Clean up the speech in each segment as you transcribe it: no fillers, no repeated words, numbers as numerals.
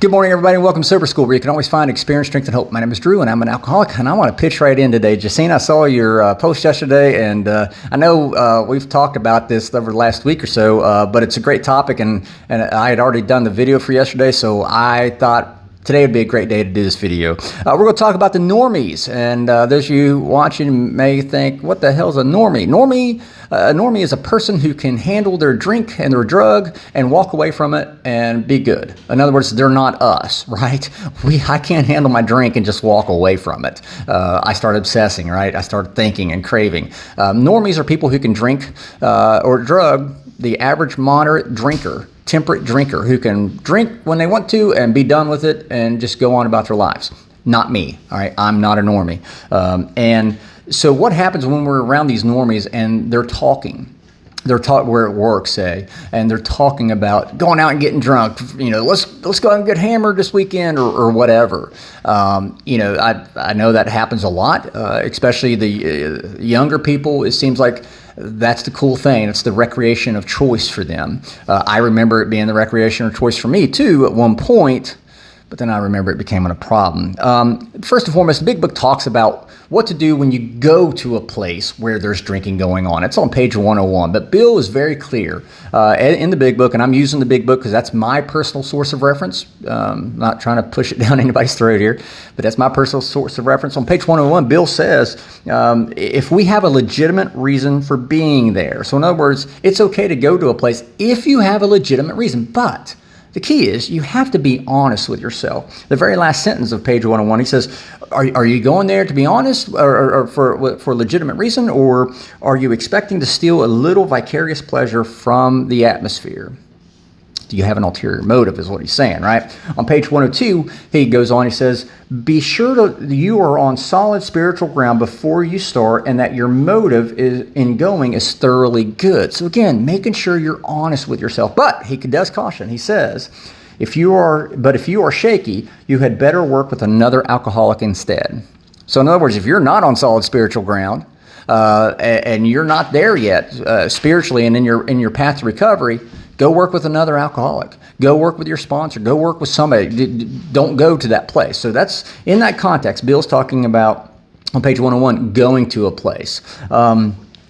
Good morning, everybody, and welcome to Sober School, where you can always find experience, strength, and hope. My name is Drew, and I'm an alcoholic, and I want to pitch right in today. Jacine, I saw your post yesterday, and I know we've talked about this over the last week or so, but it's a great topic, and I had already done the video for yesterday, so I thought today would be a great day to do this video. We're going to talk about the normies, and those of you watching may think, what the hell is a normie? A normie is a person who can handle their drink and their drug and walk away from it and be good. In other words, they're not us, right? I can't handle my drink and just walk away from it. I start obsessing, right? I start thinking and craving. Normies are people who can drink or drug, the average moderate drinker, temperate drinker who can drink when they want to and be done with it and just go on about their lives. Not me, all right? I'm not a normie. And so what happens when we're around these normies and they're talking? We're at work, say, and they're talking about going out and getting drunk. You know, let's go out and get hammered this weekend or whatever. You know, I know that happens a lot, especially the younger people. It seems like that's the cool thing. It's the recreation of choice for them. I remember it being the recreation of choice for me too at one point, but then I remember it became a problem. First and foremost, the Big Book talks about what to do when you go to a place where there's drinking going on. It's on page 101, but Bill is very clear in the Big Book, and I'm using the Big Book because that's my personal source of reference. Not trying to push it down anybody's throat here, but that's my personal source of reference. On page 101, Bill says, if we have a legitimate reason for being there. So in other words, it's okay to go to a place if you have a legitimate reason, but the key is you have to be honest with yourself. The very last sentence of page 101, he says, are you going there to be honest or for legitimate reason, or are you expecting to steal a little vicarious pleasure from the atmosphere? Do you have an ulterior motive is what he's saying, right? On page 102, he goes on, he says, be sure you are on solid spiritual ground before you start and that your motive in going is thoroughly good. So again, making sure you're honest with yourself. But he does caution, he says, if you are shaky, you had better work with another alcoholic instead. So in other words, if you're not on solid spiritual ground, and you're not there yet spiritually and in your path to recovery, go work with another alcoholic. Go work with your sponsor. Go work with somebody. Don't go to that place. So that's in that context. Bill's talking about on page 101 going to a place.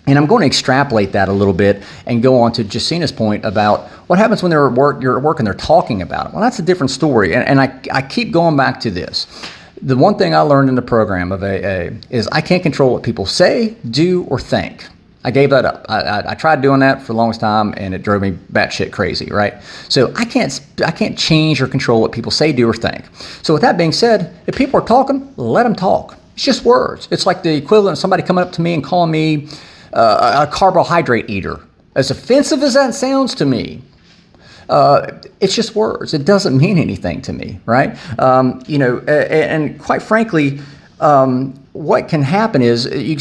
And I'm going to extrapolate that a little bit and go on to Jacina's point about what happens when you're at work and they're talking about it. Well, that's a different story. And I keep going back to this. The one thing I learned in the program of AA is I can't control what people say, do, or think. I gave that up. I tried doing that for the longest time, and it drove me batshit crazy, right? So I can't change or control what people say, do, or think. So with that being said, if people are talking, let them talk. It's just words. It's like the equivalent of somebody coming up to me and calling me a carbohydrate eater. As offensive as that sounds to me, it's just words. It doesn't mean anything to me, right? You know, and quite frankly, what can happen is you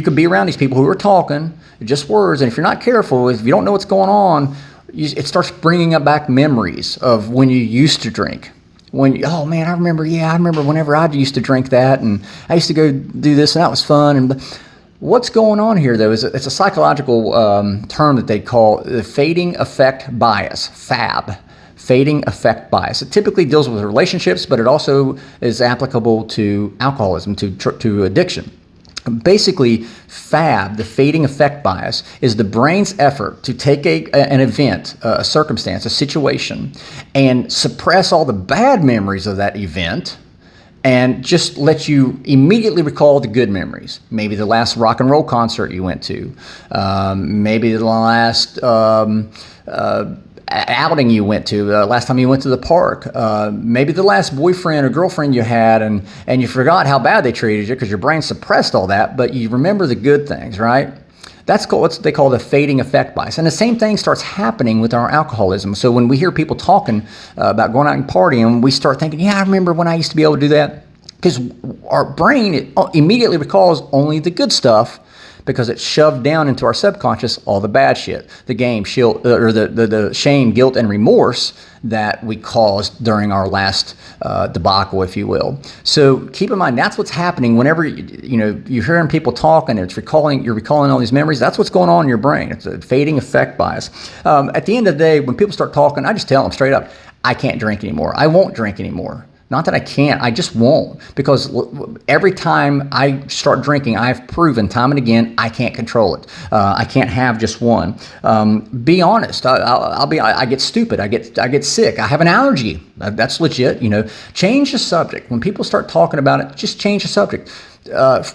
could be around these people who are talking, just words, and if you're not careful, if you don't know what's going on, it starts bringing up back memories of when you used to drink. Oh man, I remember whenever I used to drink that, and I used to go do this, and that was fun. And what's going on here, though, is it's a psychological term that they call the fading effect bias, FAB. Fading effect bias. It typically deals with relationships, but it also is applicable to alcoholism, to addiction. Basically, FAB, the fading effect bias, is the brain's effort to take an event, a circumstance, a situation, and suppress all the bad memories of that event and just let you immediately recall the good memories. Maybe the last rock and roll concert you went to, maybe the last outing you went to, last time you went to the park, maybe the last boyfriend or girlfriend you had, and you forgot how bad they treated you because your brain suppressed all that, but you remember the good things, right? That's what they call the fading effect bias. And the same thing starts happening with our alcoholism. So when we hear people talking about going out and partying, we start thinking, yeah, I remember when I used to be able to do that. Because our brain immediately recalls only the good stuff, because it's shoved down into our subconscious all the bad shit, the shame, guilt, and remorse that we caused during our last debacle, if you will. So keep in mind, that's what's happening whenever you're hearing people talk and you're recalling all these memories. That's what's going on in your brain. It's a fading effect bias. At the end of the day, when people start talking, I just tell them straight up, I can't drink anymore. I won't drink anymore. Not that I can't, I just won't. Because every time I start drinking, I've proven time and again, I can't control it. I can't have just one. Be honest. I get stupid. I get sick. I have an allergy. That's legit. Change the subject. When people start talking about it, just change the subject.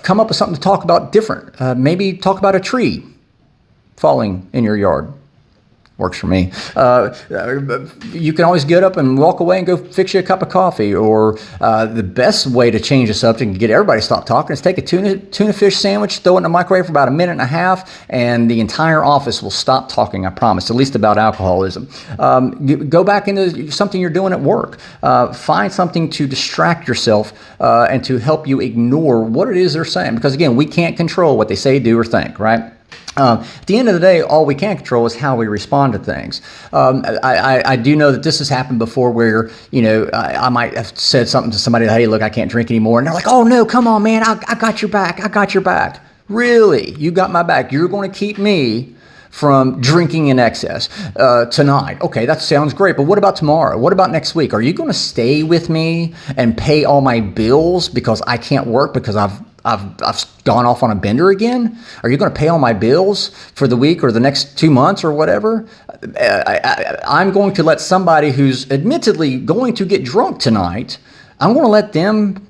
Come up with something to talk about different. Maybe talk about a tree falling in your yard. Works for me. You can always get up and walk away and go fix you a cup of coffee. Or the best way to change the subject and get everybody to stop talking is take a tuna fish sandwich, throw it in the microwave for about a minute and a half, and the entire office will stop talking, I promise, at least about alcoholism. Go back into something you're doing at work. Find something to distract yourself and to help you ignore what it is they're saying. Because again, we can't control what they say, do, or think, right? At the end of the day, all we can control is how we respond to things. I do know that this has happened before where, I might have said something to somebody, hey, look, I can't drink anymore. And they're like, oh, no, come on, man, I got your back. I got your back. Really? You got my back. You're going to keep me from drinking in excess tonight. Okay, that sounds great. But what about tomorrow? What about next week? Are you going to stay with me and pay all my bills because I can't work because I've gone off on a bender again? Are you going to pay all my bills for the week or the next 2 months or whatever? I'm going to let somebody who's admittedly going to get drunk tonight, I'm going to let them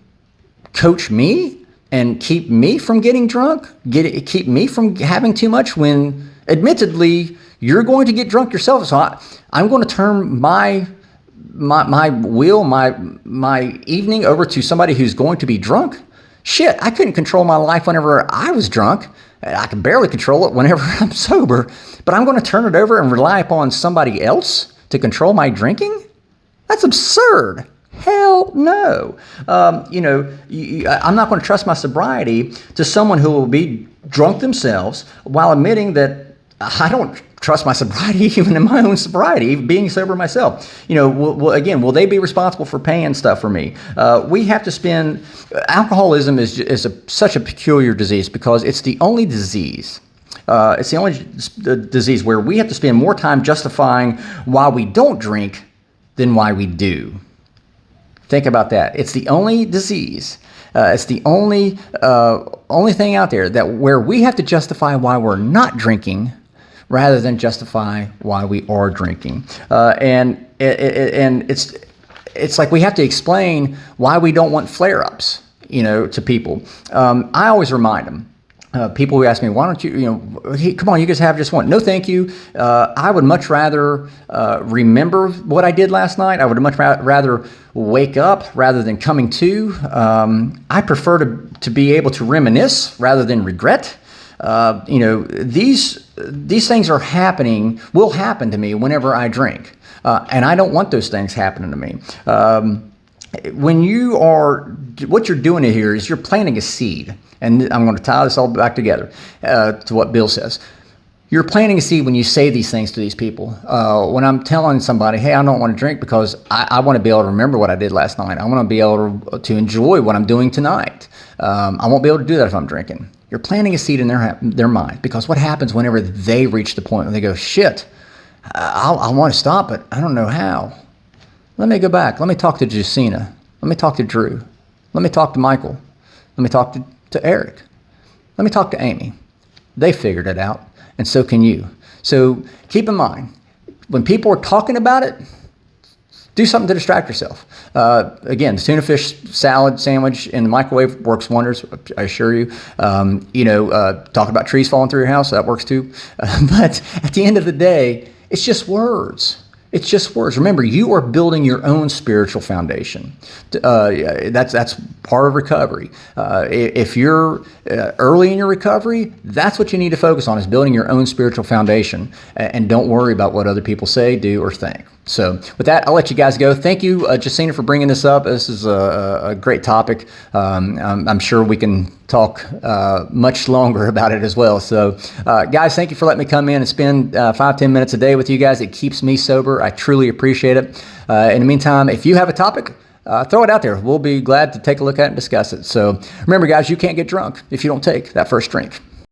coach me and keep me from getting drunk, keep me from having too much when admittedly you're going to get drunk yourself. So I'm going to turn my evening over to somebody who's going to be drunk. Shit, I couldn't control my life whenever I was drunk. I can barely control it whenever I'm sober. But I'm going to turn it over and rely upon somebody else to control my drinking? That's absurd. Hell no. I'm not going to trust my sobriety to someone who will be drunk themselves while admitting that I don't trust my sobriety even in my own sobriety, being sober myself. Will they be responsible for paying stuff for me? We have to spend. Alcoholism is such a peculiar disease because it's the only disease. It's the only disease where we have to spend more time justifying why we don't drink than why we do. Think about that. It's the only disease. It's the only thing out there where we have to justify why we're not drinking rather than justify why we are drinking. And it's like we have to explain why we don't want flare-ups, to people. I always remind them. People who ask me, why don't you, hey, come on, you guys have just one. No, thank you. I would much rather remember what I did last night. I would much rather wake up rather than coming to. I prefer to be able to reminisce rather than regret. These things are will happen to me whenever I drink. And I don't want those things happening to me. What you're doing here is you're planting a seed. And I'm going to tie this all back together to what Bill says. You're planting a seed when you say these things to these people. When I'm telling somebody, hey, I don't want to drink because I want to be able to remember what I did last night. I want to be able to enjoy what I'm doing tonight. I won't be able to do that if I'm drinking. You're planting a seed in their mind, because what happens whenever they reach the point where they go, shit, I want to stop, but I don't know how. Let me go back. Let me talk to Jacina. Let me talk to Drew. Let me talk to Michael. Let me talk to Eric. Let me talk to Amy. They figured it out, and so can you. So keep in mind, when people are talking about it, do something to distract yourself. Again, the tuna fish salad sandwich in the microwave works wonders, I assure you. Talk about trees falling through your house, that works too. But at the end of the day, it's just words. It's just words. Remember, you are building your own spiritual foundation. That's part of recovery. If you're early in your recovery, that's what you need to focus on, is building your own spiritual foundation. And don't worry about what other people say, do, or think. So with that, I'll let you guys go. Thank you, Jacina, for bringing this up. This is a great topic. I'm sure we can talk much longer about it as well. So guys, thank you for letting me come in and spend 5-10 minutes a day with you guys. It keeps me sober. I truly appreciate it. In the meantime, if you have a topic, throw it out there. We'll be glad to take a look at it and discuss it. So remember, guys, you can't get drunk if you don't take that first drink.